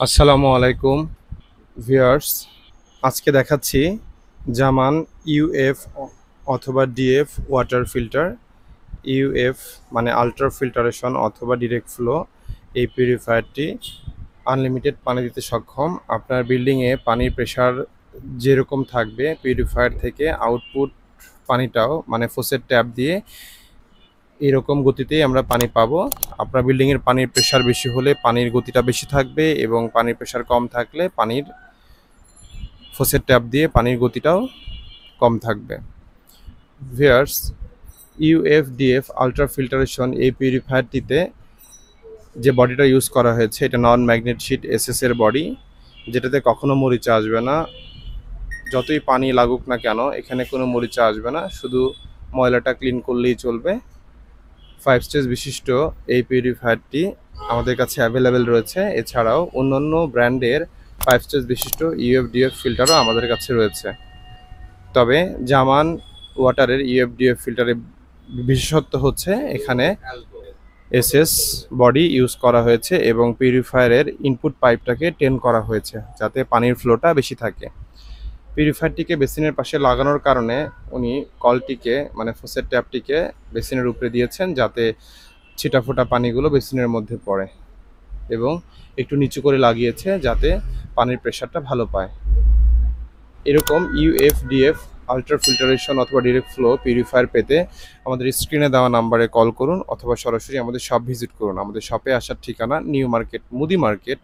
আসসালামু আলাইকুম ভিউয়ার্স। আজকে দেখাচ্ছি জামান ইউএফ অথবা ডিএফ ওয়াটার ফিল্টার। ইউএফ মানে আল্ট্রা ফিল্টারেশন অথবা ডিরেক্ট ফ্লো। এই পিউরিফায়ারটি আনলিমিটেড পানি দিতে সক্ষম। আপনার বিল্ডিংয়ে পানির প্রেশার যেরকম থাকবে পিউরিফায়ার থেকে আউটপুট পানিটাও মানে ফোসেট ট্যাপ দিয়ে এরকম গতিতেই আমরা পানি পাবো। আপনার বিল্ডিংয়ের পানির প্রেশার বেশি হলে পানির গতিটা বেশি থাকবে এবং পানির প্রেশার কম থাকলে পানির ফোসেট ট্যাপ দিয়ে পানির গতিটাও কম থাকবে। ভিউয়ার্স, ইউএফডিএফ আল্ট্রা ফিল্টারেশন এই পিউরিফায়ারটিতে যে বডিটা ইউজ করা হয়েছে এটা নন ম্যাগনেট শিট এসএস এর বডি, যেটাতে কখনো মরিচা আসবে না। যতই পানি লাগুক না কেন এখানে কোনো মরিচা আসবে না, শুধু ময়লাটা ক্লিন করলেই চলবে। 5 স্টেজ বিশিষ্ট এই পিউরিফায়ারটি আমাদের কাছে অ্যাভেলেবেল রয়েছে। এছাড়াও অন্যান্য ব্র্যান্ডের 5 স্টেজ বিশিষ্ট ইউএফডিএফ ফিল্টারও আমাদের কাছে রয়েছে। তবে জামান ওয়াটারের ইউএফডিএফ ফিল্টারের বিশেষত্ব হচ্ছে এখানে এসএস বডি ইউজ করা হয়েছে এবং পিউরিফায়ারের ইনপুট পাইপটাকে টেন করা হয়েছে যাতে পানির ফ্লোটা বেশি থাকে। পিউরিফায়ারটিকে বেসিনের পাশে লাগানোর কারণে উনি কলটিকে মানে ফোসেট ট্যাপটিকে বেসিনের উপরে দিয়েছেন যাতে ছিটাফোটা পানিগুলো বেসিনের মধ্যে পড়ে, এবং একটু নিচু করে লাগিয়েছে যাতে পানির প্রেশারটা ভালো পায়। এরকম ইউএফডিএফ আল্ট্রা ফিল্টারেশন অথবা ডিরেক্ট ফ্লো পিউরিফায়ার পেতে আমাদের স্ক্রিনে দেওয়া নাম্বারে কল করুন অথবা সরাসরি আমাদের শপ ভিজিট করুন। আমাদের শপে আসার ঠিকানা নিউ মার্কেট, মুদি market,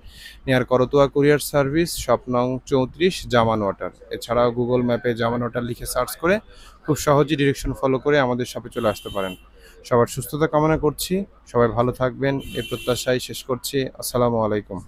near Karatoya courier service, shop নং 34, জামান ওয়াটার। এছাড়াও গুগল ম্যাপে জামান ওয়াটার লিখে সার্চ করে খুব সহজেই ডিরেকশন ফলো করে আমাদের শপে চলে আসতে পারেন। সবার সুস্থতা কামনা করছি, সবাই ভালো থাকবেন এই প্রত্যাশায় শেষ করছি। আসসালামু আলাইকুম।